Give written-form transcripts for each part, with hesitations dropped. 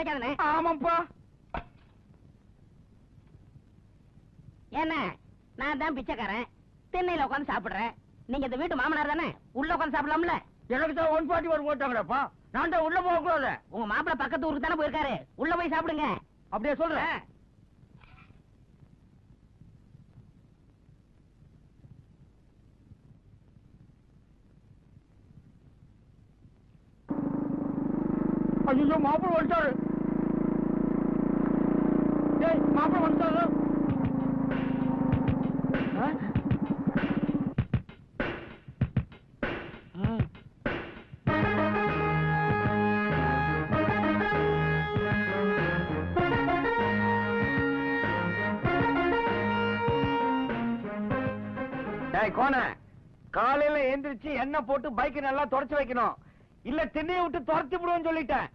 கிடைக்காதுண்ணே. ஆமாப்பா. என்ன நான் தான் பிச்சைக்காரன், திண்ணையில உட்காந்து சாப்பிடுறேன். நீங்க இந்த வீட்டு மாமனார் தானே, உள்ள உட்காந்து சாப்பிடலாம்ல? எனக்கு தான் 141 போட்டாங்கப்பா. நான் தான் உள்ள போக கூடாது. உங்க மாப்பிள்ள பக்கத்து ஊருக்கு தானே போயிருக்காரு, உள்ள போய் சாப்பிடுங்க. அப்படியே சொல்றேன். ஐயோ மாப்பிள்ள வந்துட்டாரு. மாப்பிள்ள வந்துட்டாரு. கோண காலையில எந்திரிச்சு எண்ணெய் போட்டு பைக் நல்லா தொடச்சு வைக்கணும், இல்ல திண்ணையை விட்டு துரத்தி விடுவோம் சொல்லிட்டேன்.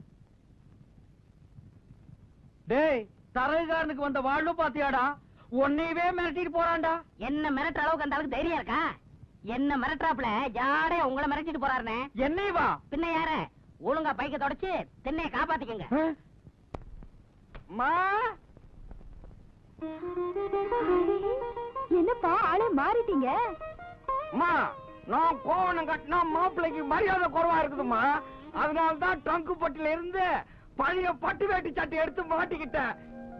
டேய் தரகாரனுக்கு வந்த வாழ்வு பாத்தியாடா, உன்னையவே மிரட்டிட்டு போறான்டா. என்ன மிரட்டுற அளவுக்கு அந்த அளவுக்கு தைரியம் இருக்கா? என்ன மிரட்டுறாப்ல ஜாடையா உங்களை மிரட்டிட்டு போறாருனே. என்னைவா? பின்ன யார? ஒழுங்கா பைக்க தொடச்சு திண்ணையை காப்பாத்திக்கங்க. என்னப்பா ஆளே மாறிட்டீங்க? நான் கோவணம் கட்டினா மாப்பிள்ளைக்கு மரியாதை குறைவா இருக்குதுமா, அதனால்தான் ட்ரங்கு பட்டில இருந்து பழைய பட்டு வேட்டி சட்டை எடுத்து மாட்டிக்கிட்டேன்.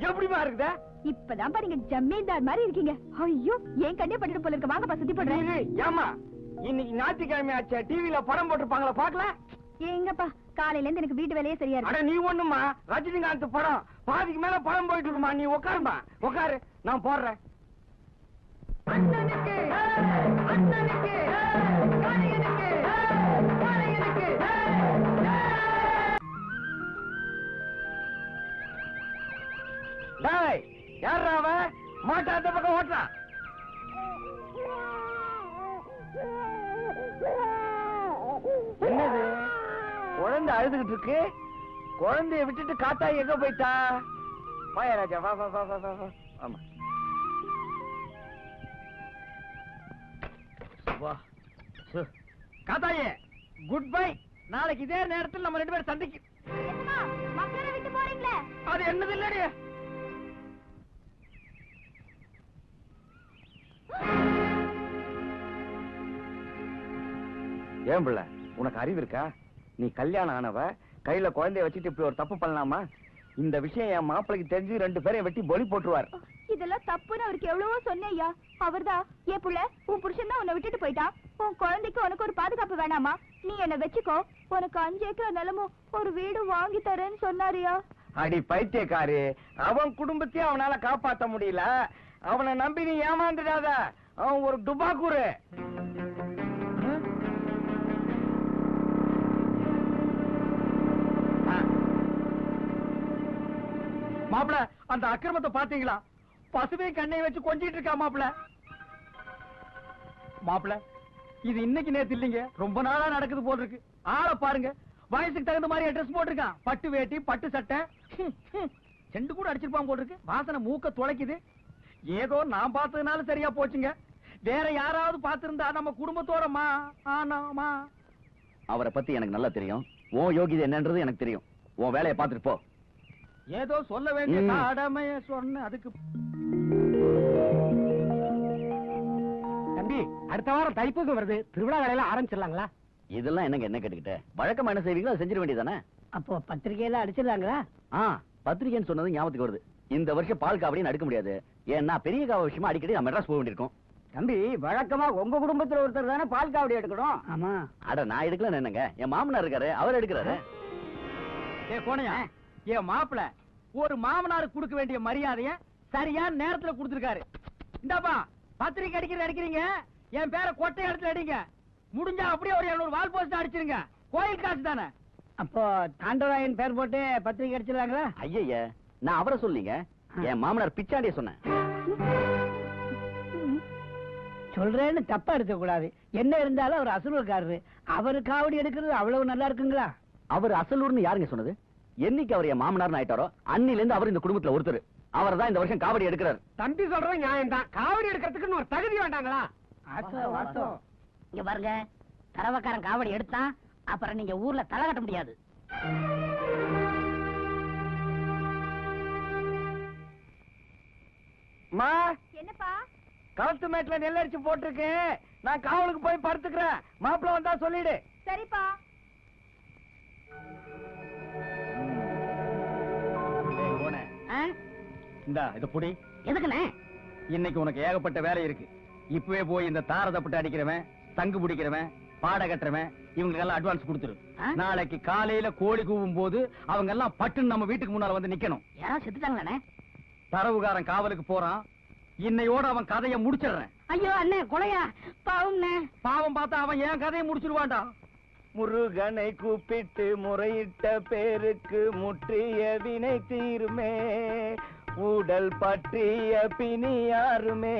எப்படிமா இருக்குது? இப்பதான் நீங்க ஜமீன்தார் மாதிரி இருக்கீங்க. ஐயோ ஏன் கண்ணே பண்ணிட்டு போல இருக்க. வாங்கப்பா சுத்தி போடுறேன். ஏமா இன்னைக்கு ஞாயிற்றுக்கிழமை ஆச்சு, டிவில படம் போட்டுருப்பாங்களா பாக்கல? எங்கப்பா காலையில இருந்து எனக்கு வீட்டு வேலையே சரியா இருக்கு. நீ ஒண்ணுமா ரஜினிகாந்த் படம் பாதிக்கு மேல படம் போயிட்டு இருக்குமா, நீ உட்காருமா உட்காரு, நான் போடுறேன். யாரா அவ மாட்டா அந்த பக்கம் ஓட்டுறான்? என்னது குழந்தை அழுதுகிட்டு இருக்கு? குழந்தைய விட்டுட்டு காத்தா எங்க போயிட்டா? வாயா ராஜா, வா வா வா வா வா. ஆமா காத்தாயே குட் பை. நாளைக்கு இதே நேரத்தில் நம்ம 2 பேரும் சந்திக்கு. மக்களை விட்டு போறீங்களே, அது என்னது இல்லடி? ஏன் பிள்ளை உனக்கு அறிவு இருக்கா? நீ கல்யாணம் ஆனவ கையில குழந்தைய வச்சுட்டு இப்படி ஒரு தப்பு பண்ணலாமா? இந்த விஷயம் என் மாப்பிளைக்கு தெரிஞ்சு 2 பேரையும் வெட்டி பொலி போட்டுருவார். இதெல்லாம் தப்புன்னு அவருக்கு எவ்வளவோ சொன்னேயா. அவர்தான் ஏன் புள்ள உன் புருஷன் தான் உன்னை விட்டுட்டு போயிட்டான், உன் குழந்தைக்கு உனக்கு ஒரு பாதுகாப்பு வேணாமா, நீ என்ன வச்சுக்கோ, உனக்கு 5 ஏக்கர் நிலமும் ஒரு வீடு வாங்கி தரேன்னு சொன்னாரியா. அடி பைத்தியக்காரி, அவன் குடும்பத்தையும் அவனால காப்பாத்த முடியல, அவனை நம்பி நீ ஏமாந்துடாத. அவன் ஒரு டுபாக்கூரு. மாப்பிள அந்த அக்கிரமத்தை பாத்தீங்களா? பசுவை கண்ணை வச்சு கொஞ்சிட்டு இருக்கா மாப்பிள. மாப்பிள இது இன்னைக்கு நேத்து இல்லைங்க, ரொம்ப நாளா நடக்குது போல் இருக்கு. ஆளை பாருங்க, வயசுக்கு தகுந்த மாதிரி ட்ரெஸ் போட்டிருக்கான், பட்டு வேட்டி பட்டு சட்டை, செண்டு கூட அடிச்சிருப்பான் போல் இருக்கு. வாசனை மூக்க துளைக்குது. ஏதோ நான் பார்த்ததுனால சரியா போச்சுங்க, வேற யாராவது பார்த்திருந்தா நம்ம குடும்பத்தோட அவரை பத்தி எனக்கு நல்லா தெரியும். உன் யோகிதை என்னன்றது எனக்கு தெரியும். உன் வேலையை பார்த்துட்டு போ. ஏதோ சொல்ல வேண்டிய கடமைய சொன்ன. அதுக்கு தம்பி அடுத்த வாரம் தைப்பூசம் வருது, திருவிழா வேலையில ஆரம்பிச்சிடலாங்களா? இதெல்லாம் என்னங்க என்ன கேட்டுக்கிட்ட? வழக்கமா என்ன செய்வீங்களோ அதை செஞ்சிட வேண்டியதானே. அப்போ பத்திரிகையில அடிச்சிடலாங்களா? பத்திரிகைன்னு சொன்னது ஞாபகத்துக்கு வருது. இந்த வருஷம் பால் காவடின்னு அடுக்க முடியாது. ஏன்னா பெரிய காவ விஷயமா அடிக்கடி நான் மெட்ராஸ் போக வேண்டியிருக்கும். தம்பி வழக்கமா உங்க குடும்பத்துல ஒருத்தர் தானே பால் காவடி எடுக்கணும். ஆமா. அட நான் எடுக்கல என்னங்க, என் மாமனார் இருக்காரு, அவர் எடுக்கிறாரு. போனையா என் மாப்பிள ஒரு மாமனாருக்கு கொடுக்க வேண்டிய மரியாதைய சரியான நேரத்துல கொடுத்திருக்காரு. இந்தாப்பா பத்திரிக்கை அடிக்கிறீங்க, என் பேரை கொட்டை இடத்துல அடிங்க. முடிஞ்சா அப்படியே ஒரு 200 வால் போஸ்ட் அடிச்சிருங்க, கோயில் காசு தானே. அப்போ தாண்டவராயன் பேர் போட்டு பத்திரிக்கை அடிச்சிடலாங்களா? ஐயா நான் அவரை சொல்லிங்க, என் மாமனார் பிச்சாண்டிய சொன்னேன். சொல்றேன்னு தப்பா எடுக்க கூடாது. என்ன இருந்தாலும் அவர் அசலூர்காரரு, அவரு காவடி எடுக்கிறது அவ்வளவு நல்லா இருக்குங்களா? அவர் அசலூர்னு யாருங்க சொன்னது? என்னைக்கு அவர் என் மாமனார் ஆயிட்டாரோ அன்னில இருந்து அவர் இந்த குடும்பத்துல ஒருத்தர். அவர் தான் இந்த வருஷம் காவடி எடுக்கிறார். தம்பி சொல்றது நியாயம் தான், காவடி எடுக்கிறதுக்கு ஒரு தகுதி வேண்டாங்களா? இங்க பாருங்க, தரவக்காரன் காவடி எடுத்தான் அப்புறம் நீங்க ஊர்ல தலை கட்ட முடியாது. அம்மா என்னப்பா? களத்து மேட்ல நெல்லரிச்சு போட்டிருக்கேன். நான் காவலுக்கு போய் படுத்துக்கிறேன். மாப்பிள்ள வந்தா சொல்லிடு. சரிப்பா. இந்தா இத புடி. எதுக்குண்ணே? இன்னைக்கு உனக்கு ஏகப்பட்ட வேலை இருக்கு. இப்பவே போய் இந்த தாரதப்பட்டு அடிக்கிறவன், தங்கு பிடிக்கிறவன், பாட கட்டுறவன் இவங்களுக்கு எல்லாம் அட்வான்ஸ் கொடுத்துரு. நாளைக்கு காலையில கோழி கூவும் போது அவங்க எல்லாம் பட்டுன்னு நம்ம வீட்டுக்கு முன்னால வந்து நிக்கணும். யாராவது செத்துட்டாங்களாண்ணே? தரவுகாரன் காவலுக்கு போறான். இன்னையோட அவன் கதையை முடிச்சிடுறேன். ஐயோ அண்ணே, கொலையா? பாவம்ண்ணே. பாவம் பார்த்தா அவன் என் கதையை முடிச்சிருவான்டா. முருகனை கூப்பிட்டு முறையிட்ட பேருக்கு முற்றிய வினை தீருமே, உடல் பற்றிய பிணி யாருமே.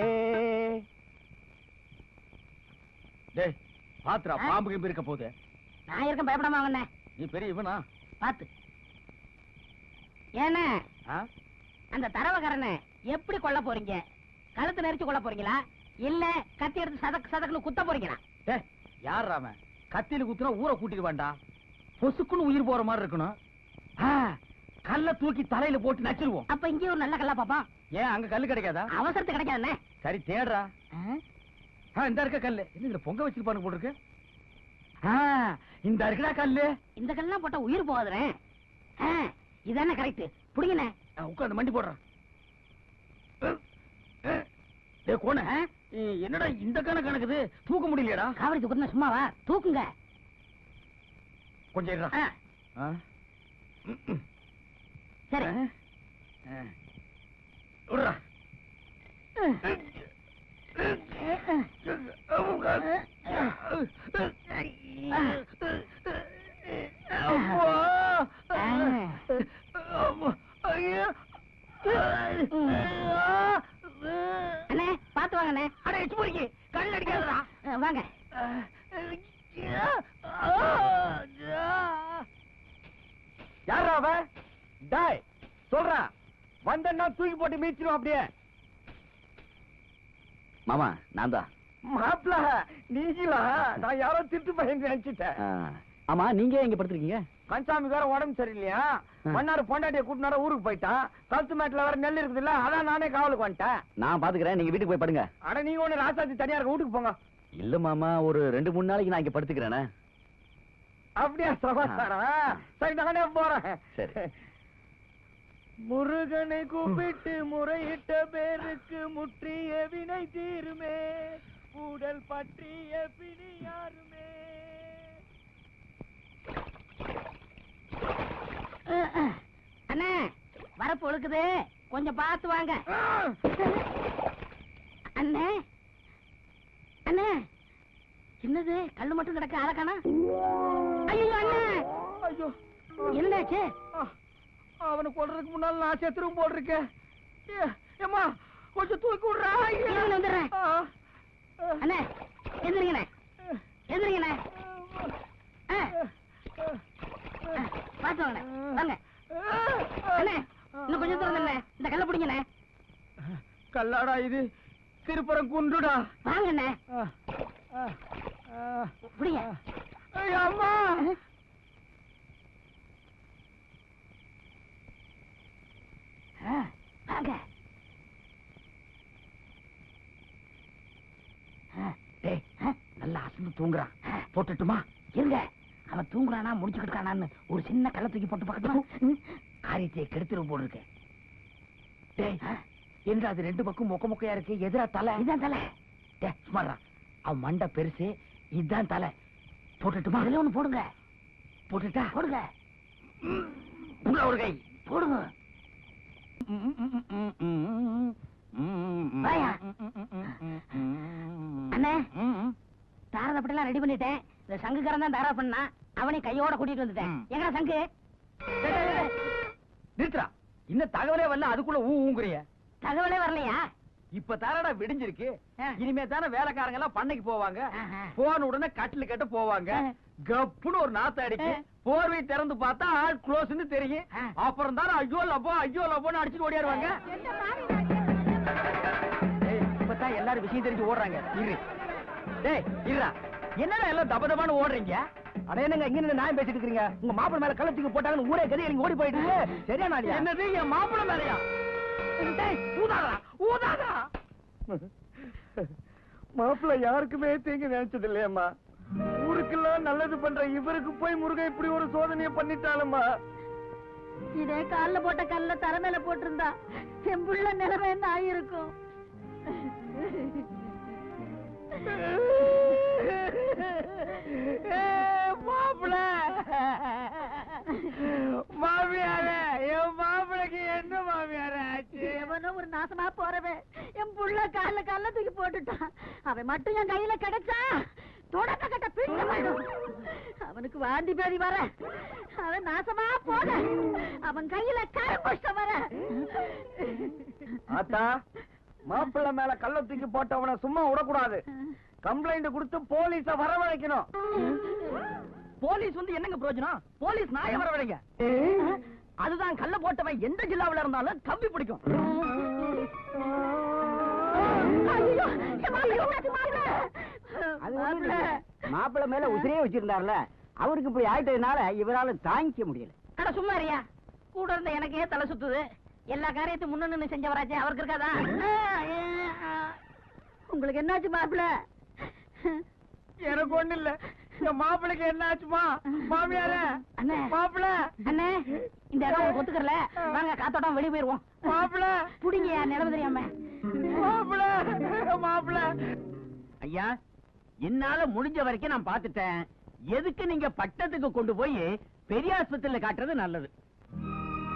டேய் பாத்துரா, பாம்பு கிம்பு இருக்க போகுது. நான் இருக்க பயப்படாம வாங்கண்ணே. நீ பெரிய இவனா? பாத்து. ஏண்ணே அந்த தரவக்காரனை எப்படி கொல்ல போறீங்க? கழுத்து நெரிச்சு கொல்ல போறீங்களா இல்ல கத்தி எடுத்து சதக்கு சதக்குன்னு குத்த போறீங்களா? டேய் யார் அவன்? கத்தியில குத்துனா ஊரை கூட்டிடுவான்டா. பொசுக்குன்னு உயிர் போற மாதிரி இருக்கணும். கல்ல தூக்கி தலையில போட்டு நச்சிருவோம். அப்ப இங்கே ஒரு நல்ல கல்லா பாப்பா. ஏன் அங்க கல்லு கிடைக்காதா? அவசரத்து கிடைக்காதுண்ணே. சரி தேடுறா. இந்த இருக்க கல்லு என்ன பொங்க வச்சிருப்பானு போட்டுருக்கு. இந்த இருக்குடா கல்லு. இந்த கல்லாம் போட்டா உயிர் போகாதுண்ணே. இதானே கரெக்ட். புடிங்கண்ணே. உட்காந்து மண்டி போடுறான். கோண என்னடா இந்த கணக்குது? தூக்க முடியலடா. காவடி தூக்குனா சும்மாவா? தூக்குங்க கொஞ்சம் இருடா. சரி விடுறா. அண்ணே பாத்து வாங்கண்ணே. அட எச்சு போறீங்க, கல் அடிக்காதடா. வாங்க. யாரா அவ? டாய் சொல்றா. வந்தன்னா தூக்கி போட்டு மீச்சிரும் அப்படியே. மாமா நான் தான். மாப்ள நீங்களா? நான் யாரோ திட்டு பையன் நினைச்சிட்டேன். ஆமா நீங்க இங்க படுத்துருக்கீங்க? கன்சாமி வேற உடம்பு சரியில்லையா? மன்னாரு பொண்டாட்டிய கூட்டினார ஊருக்கு போயிட்டான். கழுத்து மேட்ல வேற நெல் இருக்குது இல்ல, அதான் நானே காவலுக்கு வந்துட்டேன். நான் பாத்துக்கிறேன், நீங்க வீட்டுக்கு போய் படுங்க. அட நீங்க ஒண்ணு ராசாத்தி தனியா இருக்க, வீட்டுக்கு போங்க. இல்ல மாமா, ஒரு 2-3 நாளைக்கு நான் இங்க படுத்துக்கிறேனே. அப்படியா சமாச்சாரம்? சரி நானே போறேன். சரி. முருகனை கூப்பிட்டு முறையிட்ட பேருக்கு முற்றிய வினை தீருமே, உடல் பற்றிய பிணி யாருமே. அண்ணே வரப்பு ஒழுக்குது, கொஞ்சம் பார்த்து வாங்க. அண்ணே அண்ணே என்னது கல்லு மட்டும் கிடக்க ஆளக்கானா? ஐயோ அண்ணே, ஐயோ என்னாச்சு? அவனை கொல்றதுக்கு முன்னால நான் செத்துரும் போல் இருக்கேன். ஏம்மா கொஞ்சம் தூக்கி விடுறா. வந்துடுறேன். அண்ணே எந்திரிங்கண்ணே, எந்திரிங்கண்ணே. பார்த்து வாங்க வாங்க. அண்ணே இன்னும் கொஞ்சம் தூரம் தானே, இந்த கல்ல பிடிங்கண்ணே. கல்லாடா இது? திருப்புறம் குண்டுடா. வாங்கண்ணே பிடிங்க. அம்மா வாங்க. டேய் நல்லா அசந்து தூங்குறான், போட்டுட்டுமா? இருங்க, அவன் தூங்குறானா முடிச்சுக்கிட்டு இருக்கானான்னு ஒரு சின்ன கல்ல தூக்கி போட்டு பார்க்கணும். காரியத்தை கெடுத்துரும் போல் இருக்கு. டேய் என்று அது 2 பக்கம் மொக்க மொக்கையா இருக்கு. எதிரா தலை? இதான் தலை. டே சுமாரா, அவன் மண்டை பெருசு, இதுதான் தலை. போட்டுட்டுமா? அதுல ஒண்ணு போடுங்க. போட்டுட்டா? போடுங்க. உள்ள ஒரு கை போடுங்க. வாயா. அண்ணே தாரதப்பட்டெல்லாம் ரெடி பண்ணிட்டேன். இந்த சங்குக்காரன் தான் தாரா பண்ணா, அவனை கையோட கூட்டிட்டு வந்துட்டேன். எங்கடா சங்கு? நிறுத்துறா. இன்னும் தகவலே வரல, அதுக்குள்ள ஊங்குறிய. தகவலே வரலையா? இப்ப தானடா விடிஞ்சிருக்கு. இனிமே தானே வேலைக்காரங்க எல்லாம் பண்ணைக்கு போவாங்க. போன உடனே கட்டில கட்ட போவாங்க. கப்புன்னு ஒரு நாத்த அடிக்கு. போர்வை திறந்து பார்த்தா ஆள் க்ளோஸ்னு தெரியும். அப்புறம் தானே ஐயோ லப்போன்னு அடிச்சுட்டு ஓடியாருவாங்க. இப்பதான் எல்லாரும் விஷயம் தெரிஞ்சு ஓடுறாங்க. இரு டேய் இருடா. என்னடா எல்லாம் தபதபான்னு ஓடுறீங்க? அட என்னங்க இங்க நின்னு நான் பேசிட்டு இருக்கீங்க? உங்க மாப்பிள்ளை மேல கள்ளத்துக்கு போட்டாங்கன்னு ஊரே கதை நீங்க ஓடி போயிட்டு சரியா? நான் என்னது என் மாப்பிள்ளை மேலையா? ஊதாதா ஊதாதா. மாப்பிள்ள யாருக்குமே தீங்கு நினைச்சது இல்லையம்மா. ஊருக்கெல்லாம் நல்லது பண்ற இவருக்கு போய் முருகன் இப்படி ஒரு சோதனையை பண்ணிட்டாலும்மா. இதே கால்ல போட்ட கல்ல தர மேல போட்டிருந்தா என் புள்ள நிலைமை என்ன ஆயிருக்கும்? மாப்பிள்ள மாமியார என் மாப்பிளைக்கு என்ன மாமியார ஆச்சு? எவனோ ஒரு நாசமா போறவன் என் புள்ள கால்ல கல்ல தூக்கி போட்டுட்டான். அவன் மட்டும் என் கையில கிடைச்சா தொடக்க கட்ட பிடிக்கும். அவனுக்கு வாந்தி பேதி வர, அவன் நாசமா போன, அவன் கையில கரும்புஷ்டம் வர. ஆத்தா, மாப்பிள்ள மேல கள்ள தூக்கி போட்டவன சும்மா விடக்கூடாது. கம்ப்ளைண்ட் கொடுத்து போலீஸ வரவழைக்கணும். போலீஸ் வந்து என்னங்க பிரயோஜனம்? போலீஸ் நாய வரவழைங்க. அதுதான் கல்ல போட்டவன் எந்த ஜில்லாவில இருந்தாலும் கம்பி பிடிக்கும். மாப்பிள்ள மேல உசிரியே வச்சிருந்தாருல, அவருக்கு இப்படி ஆயிட்டதுனால இவரால தாங்கிக்க முடியல. அட சும்மா இருயா, கூட இருந்த எனக்கே தலை சுத்துது. எல்லா காரியத்தையும் முன்ன நின்னு செஞ்சவராச்சே அவருக்கு இருக்காதா? உங்களுக்கு என்னாச்சு மாப்பிள்ள? எனக்கு ஒண்ணு இல்ல. என் மாப்பிளைக்கு என்ன ஆச்சுமா? மாமியார அண்ணே, மாப்பிள்ள அண்ணே, இந்த இடம் உங்களுக்கு ஒத்துக்கறல, வாங்க காத்தோட்டம் வெளிய போயிருவோம். மாப்பிள்ள புடிங்க நிலவு தெரியாம. மாப்பிள்ள மாப்பிள்ள. ஐயா, என்னால முடிஞ்ச வரைக்கும் நான் பாத்துட்டேன். எதுக்கு நீங்க பட்டத்துக்கு கொண்டு போய் பெரிய ஆஸ்பத்திரியில காட்டுறது நல்லது.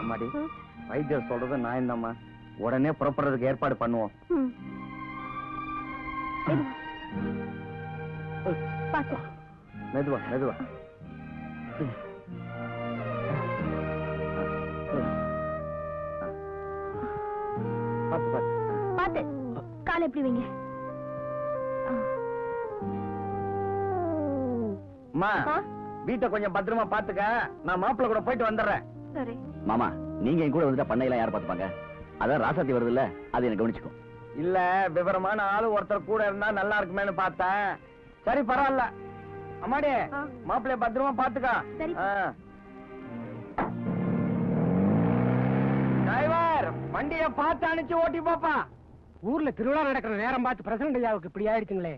அம்மாடி, வைத்தியர் சொல்றது நான் இந்தம்மா. உடனே புறப்படுறதுக்கு ஏற்பாடு பண்ணுவோம். மெதுவா மெதுவா. பாத்து பாத்து பாத்து காலை எப்படி வைங்க. அம்மா, வீட்டை கொஞ்சம் பத்திரமா பாத்துக்க. நான் மாப்பிள்ள கூட போயிட்டு வந்துடுறேன். சரி மாமா, நீங்க என் கூட வந்துட்டா பண்ணையெல்லாம் யார் பாத்துப்பாங்க? அதான் ராசாத்தி வருது இல்ல, அது எனக்கு கவனிச்சுக்கோ. இல்ல, விவரமான ஆளு ஒருத்தர் கூட இருந்தா நல்லா இருக்குமேனு பார்த்தேன். சரி, பரவாயில்ல. அம்மாடி, மாப்பிள்ளைய பத்திரமா பாத்துக்க. சரி. டிரைவர், வண்டிய பார்த்து அனுப்பிச்சு ஓட்டி பாப்பா. ஊர்ல திருவிழா நடக்கிற நேரம் பார்த்து பிரசிடண்ட் ஐயாவுக்கு இப்படி ஆயிடுச்சுங்களே.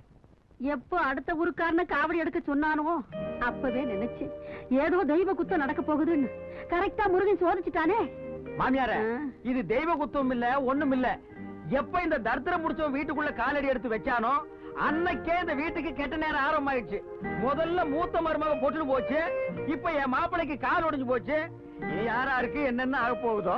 எப்போ அடுத்த ஊருக்காரன காவடி எடுக்க சொன்னானோ அப்பவே நினைச்சு ஏதோ தெய்வ குத்தம் நடக்க போகுதுன்னு. கரெக்டா முருகன் சோதிச்சுட்டானே. மாமியார, இது தெய்வ குத்தம் இல்ல, ஒண்ணும் இல்ல. எப்ப இந்த தர்தரம் முடிச்சவன் வீட்டுக்குள்ள காலடி எடுத்து வச்சானோ அன்னைக்கே இந்த வீட்டுக்கு கெட்ட நேரம் ஆரம்பமாயிடுச்சு. முதல்ல மூத்த மருமக போட்டுட்டு போச்சு, இப்ப என் மாப்பிளைக்கு கால் உடைஞ்சு போச்சு. இனி யாரா இருக்கு என்னென்ன ஆக போகுதோ.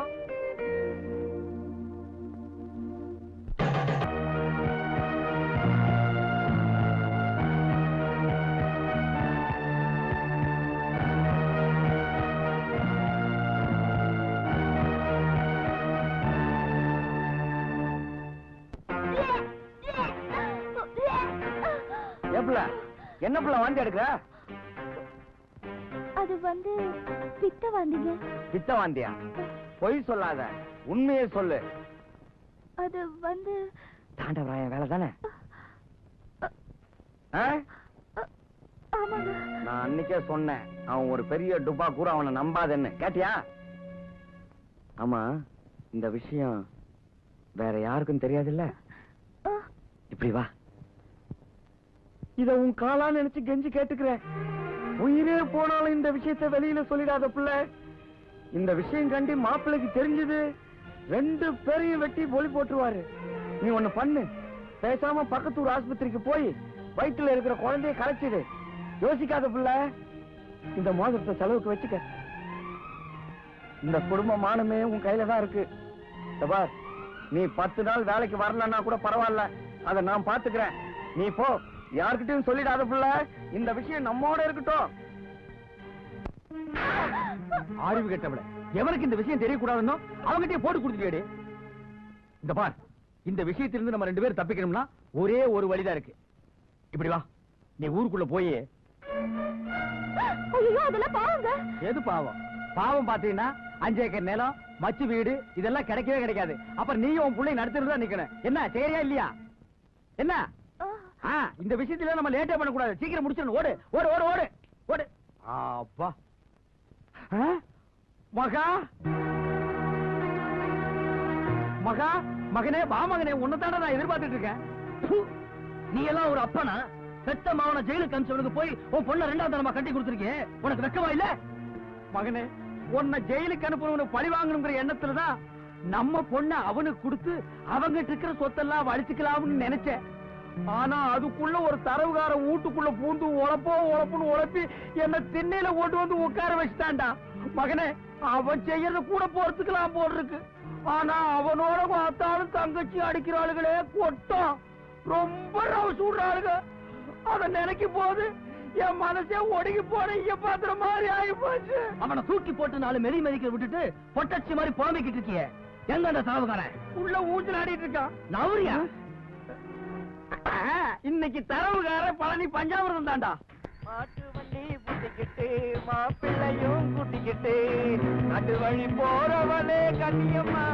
என்ன பிள்ளை வாந்தி எடுக்கிற? அது வந்து பித்த வாந்திங்க. பித்த வாந்தியா? பொய் சொல்லாத, உண்மையே சொல்லு. அது வந்து தாண்டவராயன் வேலை தானே? ஆமாங்க. நான் அன்னைக்கே சொன்னேன், அவன் ஒரு பெரிய டுபா கூட, அவனை நம்பாதேன்னு. கேட்டியா? ஆமா, இந்த விஷயம் வேற யாருக்கும் தெரியாதுல்ல? இப்படி வா. இத உன் காலா நினைச்சு கெஞ்சி கேட்டுக்கிறேன். உயிரே போனாலும் இந்த விஷயத்தை வெளியில சொல்லிடாத புள்ள. இந்த விஷயம் கண்டி மாப்பிள்ளைக்கு தெரிஞ்சது 2 பேரையும் வெட்டி பொலி போட்டுருவாரு. நீ ஒண்ணு பண்ணு, பேசாம பக்கத்தூர் ஆஸ்பத்திரிக்கு போய் வயிற்றுல இருக்கிற குழந்தைய கலைச்சிடு. யோசிக்காத புள்ள, இந்த மோதிரத்தை செலவுக்கு வச்சுக்க. இந்த குடும்ப மானமே உன் கையில தான் இருக்கு. பார், நீ 10 நாள் வேலைக்கு வரலன்னா கூட பரவாயில்ல, அதை நான் பாத்துக்கிறேன். நீ போ, யார்கிட்டயும் சொல்லிடாத புள்ள. இந்த விஷயம் நம்மோட இருக்கட்டும். அறிவு கெட்டவள, எவனுக்கு இந்த விஷயம் தெரியக்கூடாதுன்னு அவங்கிட்டே போட்டு கொடுத்துட்டே. இந்த பார், இந்த விஷயத்திலிருந்து நம்ம 2 பேரும் தப்பிக்கணும்னா ஒரே ஒரு வழிதான் இருக்கு. இப்படி வா, நீ ஊருக்குள்ள போய். ஐயோ, அதெல்லாம் பாவங்க. எது பாவம்? பாவம் பாத்தீங்கன்னா 5 ஏக்கர் நிலம், மச்சு வீடு, இதெல்லாம் கிடைக்கவே கிடைக்காது. அப்புறம் நீயும் உன் பிள்ளை நடத்திட்டு நிக்கணும். என்ன சரியா இல்லையா? என்ன? இந்த விஷயத்துல நம்ம லேட்டே பண்ண கூடாது. சீக்கிரம் முடிச்சிடணும். ஓடு ஓடு ஓடு ஓடு ஓடு. அப்பா, மகா மகா மகனே வா மகனே உன்னதான நான் எதிர்பார்த்துட்டு இருக்கேன். நீ எல்லாம் ஒரு அப்பனா? பெத்த மாவன ஜெயிலுக்கு அனுப்பிச்சவனுக்கு போய் உன் பொண்ண 2ஆம் தரமா கட்டி கொடுத்துருக்கே, உனக்கு வெக்கமா இல்ல? மகனே உன்னை ஜெயிலுக்கு அனுப்புறவனு பழி வாங்கணுங்கிற எண்ணத்துலதான் நம்ம பொண்ண அவனுக்கு கொடுத்து அவங்கிட்ட இருக்கிற சொத்தெல்லாம் வலிச்சுக்கலாம்னு நினைச்சேன். ஆனா அதுக்குள்ள ஒரு தரவுகார வீட்டுக்குள்ள பூந்து உழப்புன்னு உழப்பி என்ன திண்ணையில ஓட்டு வந்து உட்கார வச்சுட்டான்டா. மகனே அவன் செய்யறது கூட பொறுத்துக்கலாம் போல் இருக்கு. ஆனா அவனோட பார்த்தாலும் தங்கச்சி அடிக்கிறாளுகளே கொட்டம், ரொம்ப ரவ சூடுறாளுங்க. அத நினைக்கும் போது என் மனசே ஒடுங்கி போன இங்க பாத்துற மாதிரி ஆகி போச்சு. அவனை தூக்கி போட்டு 4 மெதி மெதிக்க விட்டுட்டு பொட்டச்சி மாதிரி புலம்பிக்கிட்டு இருக்கியே, எங்க அந்த தரவுகாரன்? உள்ள ஊஞ்சல் ஆடிட்டு இருக்கான். நவரியா? இன்னைக்கு தரவுகார பழனி பஞ்சாமிரதம் தாண்டா. மாட்டு வண்டி புட்டிக்கிட்டு மாப்பிள்ளையும் கூட்டிக்கிட்டு நடு வழி போறவளே கண்ணியம்மா,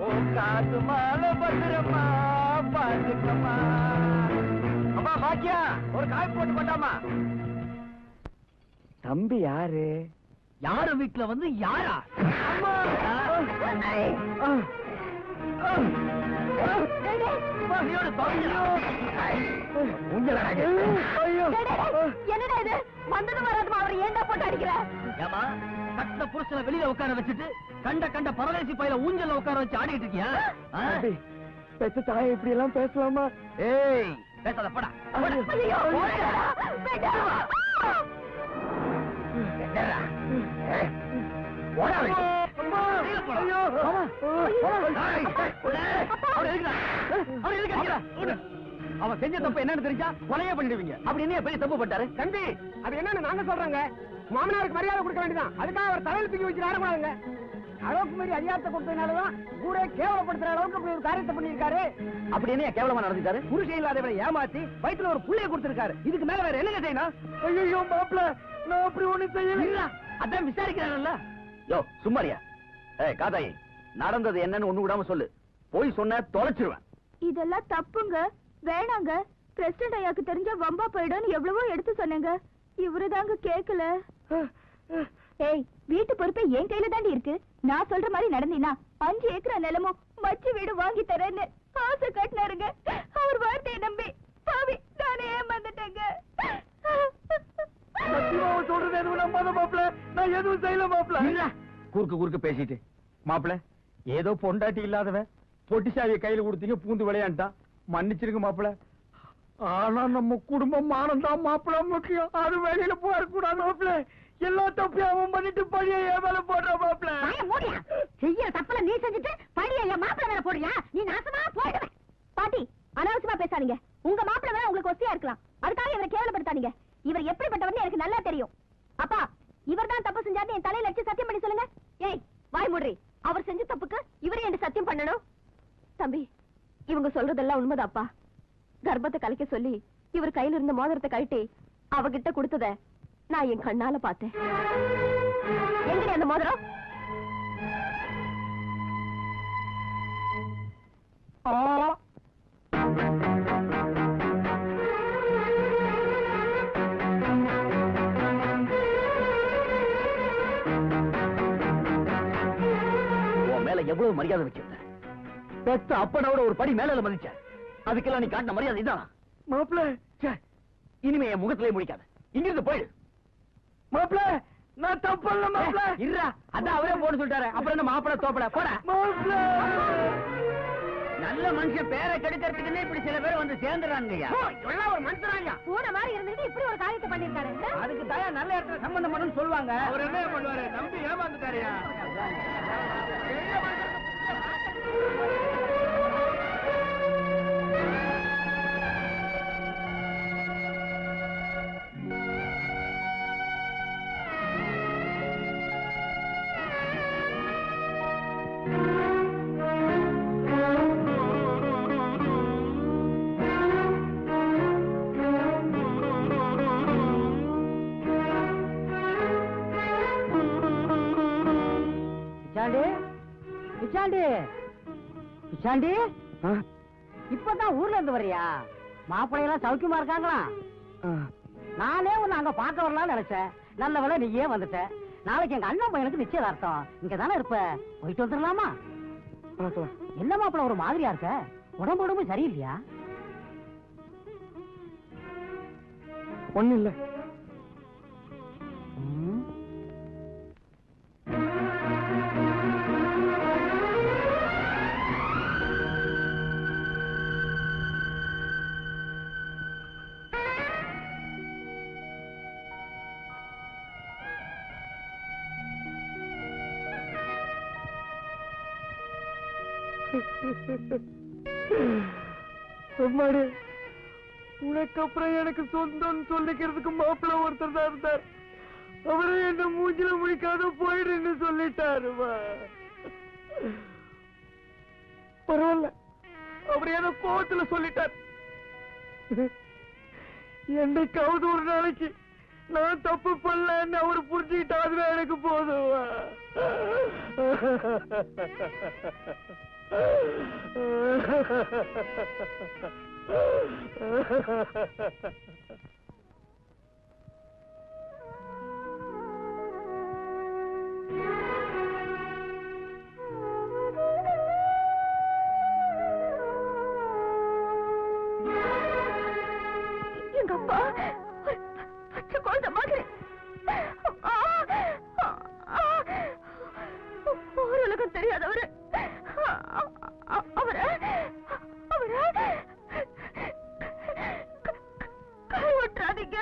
ஓ காசு மாலை பத்திரமா பாத்துக்கம்மா. அம்மா பாக்கியா ஒரு காய் போட்டு பண்ணாமா. தம்பி யாரு? யாரு வீட்டுல வந்து யாரா? அம்மா என்னடா இது? வந்தது வராதுமா அவர் ஏண்டா போட்டு அடிக்கிற? ஏமா கட்ட புருஷனை வெளியில உட்கார வச்சுட்டு கண்ட பரதேசி பையில ஊஞ்சல்ல உட்கார வச்சு ஆடிட்டு இருக்கியா? பெத்த தாய் இப்படி எல்லாம் பேசலாமா? ஏய் பேசாத போடா. ஐயோ, வேண்டாம். அவன் செஞ்ச தப்பு என்னன்னு தெரிஞ்சா கொலையே பண்ணிடுவீங்க. அப்படி என்ன பெரிய தப்பு பட்டாரு? தம்பி அது என்னன்னு நாங்க சொல்றோங்க. மாமனாருக்கு மரியாதை கொடுக்க வேண்டியதான், அதுக்காக அவர் தலையில தூக்கி வச்சு ஆடக்கூடாதுங்க. அளவுக்கு மீறி அதிகாரத்தை கொடுத்ததுனாலதான் ஊரே கேவலப்படுத்துற அளவுக்கு அப்படி ஒரு காரியத்தை பண்ணிருக்காரு. அப்படி என்ன கேவலமா நடந்துட்டாரு? புருஷன் இல்லாதவரை ஏமாத்தி வயிற்றுல ஒரு புள்ளைய கொடுத்திருக்காரு. இதுக்கு மேல வேற என்ன செய்யணும்? ஐயோ மாப்பிள்ள நான் அப்படி ஒண்ணு செய்யல. அதான் விசாரிக்கிறாங்கல்ல. யோ சும்மாரியா? ஏய் காதாயி, நடந்தது என்னன்னு ஒண்ணு விடாம சொல்லு. போய் சொன்ன தொலைச்சிருவேன். இதெல்லாம் தப்புங்க, வேணாங்க. பிரசிடண்ட் ஐயாக்கு தெரிஞ்ச வம்பா போயிடும்னு எவ்வளவோ எடுத்து சொன்னேங்க. இவருதாங்க கேக்கல. ஏய், வீட்டு பொறுப்பே என் கையில தாண்டி இருக்கு. நான் சொல்ற மாதிரி நடந்தீனா 5 ஏக்கர் நிலமும் மச்சி வீடு வாங்கி தரேன்னு ஆசை காட்டினாருங்க. அவர் வார்த்தையை நம்பி பாவி நானே ஏமாந்துட்டேங்க. சொல்றது எதுவும் நம்பாத மாப்பிள்ள, நான் எதுவும் செய்யல மாப்பிள்ள. குறுக்கு பேசிட்டு மாப்பிள்ள, ஏதோ பொண்டாட்டி இல்லாதவன் பொட்டி சாவியை கையில கொடுத்தீங்க, பூந்து விளையாண்டான். மன்னிச்சிருங்க மாப்பிள்ள. ஆனா நம்ம குடும்பம் மானம்தான் மாப்பிள்ள முக்கியம். அது வெளியில போறக்கூடாது மாப்பிள்ள. எல்லா தப்பையும் அவன் பண்ணிட்டு பழிய என் மேல போடுற மாப்பிள்ள. செய்ய தப்புல நீ செஞ்சுட்டு பழிய என் மாப்பிள்ள மேல போடுறியா? நீ நாசமா போயிடுவேன். பாட்டி, அனாவசியமா பேசாதீங்க. உங்க மாப்பிள்ளை வேணா உங்களுக்கு ஒஸ்தியா இருக்கலாம், அதுக்காக இவரை கேவலப்படுத்தாதீங்க. இவர் எப்படிப்பட்டவர்னு எனக்கு நல்லா தெரியும். அப்பா, இவர் தான் தப்பு செஞ்சாருன்னு என் தலையில வச்சு சத்தியம் பண்ணி சொல்லுங்க. ஏய், வாய் மூடுறி. அவர் செஞ்ச தப்புக்கு இவரே என்ன சத்தியம் பண்ணணும்? தம்பி, இவங்க சொல்றதெல்லாம் உண்மைதாப்பா. கர்ப்பத்தை கலைக்க சொல்லி இவர் கையில இருந்த மோதிரத்தை கழட்டி அவகிட்ட கொடுத்தத நான் என் கண்ணால பார்த்தேன். எங்கடி அந்த மோதிரம்? உன் மேல எவ்வளவு மரியாதை வச்சிருந்த. பெத்த அப்பனோட ஒரு படி மேல மதிச்ச. அதுக்கெல்லாம் நீ காட்டின மரியாதை இதான் மாப்பிள்ள. இனிமே என் முகத்திலே முடிக்காத. இங்கிருந்து போயிடு மாப்பிள்ள, நான் தப்பல்ல மாப்பிள்ள. இருடா, அதான் அவரே போட சொல்லிட்டாரு. அப்புறம் என்ன மாப்பிள்ள தோப்பட போட. மாப்பிள்ள நல்ல மனுஷன் பேரை கெடுக்கிறதுக்குன்னு இப்படி சில பேர் வந்து சேர்ந்துறாங்கய்யா. எல்லாம் ஒரு மனுஷனாங்க. பூனை மாதிரி இருந்துட்டு இப்படி ஒரு காரியத்தை பண்ணிருக்காரு. அதுக்கு தாயா நல்ல இடத்துல சம்பந்தம் பண்ணணும்னு சொல்லுவாங்க. அவர் என்ன பண்ணுவாரு? நம்பி ஏமாந்துட்டாரியா? பிச்சாண்டி, இப்பதான் ஊர்ல இருந்து வர்றியா? மாப்பிள்ளையெல்லாம் சௌக்கியமா இருக்காங்களா? நானே உன்னை அங்க பார்க்க வரலாம்னு நினைச்சேன். நல்ல வேளை நீயே வந்துட்ட. நாளைக்கு எங்க அண்ணன் பையனுக்கு நிச்சயதார்த்தம். இங்க தானே இருப்ப, போயிட்டு வந்துடலாமா? என்ன மாப்பிள ஒரு மாதிரியா இருக்க? உடம்பு சரியில்லையா? ஒண்ணு இல்ல. அம்மாடி, உனக்கு அப்புறம் எனக்கு சொந்தம் சொல்லிக்கிறதுக்கு மாப்பிள்ள ஒருத்தர் தான் இருந்தார். அவரை என்ன மூஞ்சில முடிக்காத போயிடுன்னு சொல்லிட்டாருமா. பரவாயில்ல, அவர் என்ன கோவத்துல சொல்லிட்டார். என்னைக்காவது ஒரு நாளைக்கு நான் தப்பு பண்ணலன்னு அவர் புரிஞ்சுக்கிட்டா அதுவே எனக்கு போதுமா. எங்க அப்பா பச்சை குழந்தை மாதிரி ஒரு உலகம் தெரியாதவரு. அவரை கைவிட்டுறாதீங்க.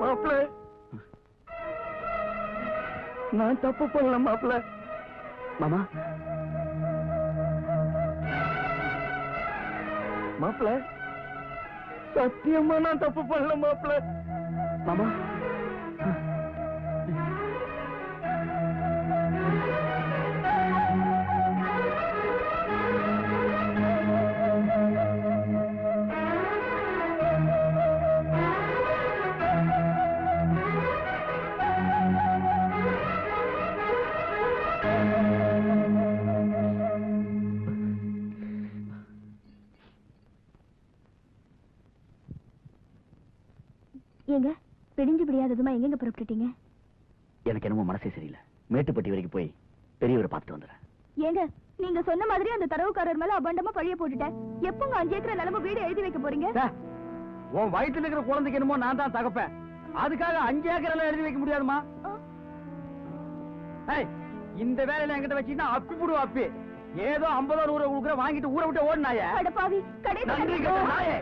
மாப்பிள்ள, நான் தப்பு பண்ணல மாப்பிள்ள. மாமா, மாப்பிள்ள, சத்தியமா நான் தப்பு பண்ணல மாப்பிள்ள. மாமா, ஏங்க பிடிஞ்சு பிடியாததுமா எங்க புறப்பட்டுட்டீங்க? எனக்கு என்னமோ மனசே சரியில்லை. மேட்டுப்பட்டி வரைக்கும் போய் பெரியவரை பார்த்துட்டு வந்துடுறேன். ஏங்க நீங்க சொன்ன மாதிரி அந்த தரவுக்காரர் மேல அபண்டமா பழிய போட்டுட்டேன். எப்பங்க 5 ஏக்கர் நிலம வீடு எழுதி வைக்க போறீங்க? உன் வயிற்றுல இருக்கிற குழந்தைக்கு என்னமோ நான் தான் தகப்பேன். அதுக்காக 5 ஏக்கர் எல்லாம் எழுதி வைக்க முடியாதுமா. இந்த வேலையில என்கிட்ட வச்சுன்னா அப்பி போடுவா அப்பி. ஏதோ 50 100 கொடுக்குற வாங்கிட்டு ஊரை விட்டு ஓடினாயே. அடப்பாவி, கடைசி நன்றி கெட்ட நாயே.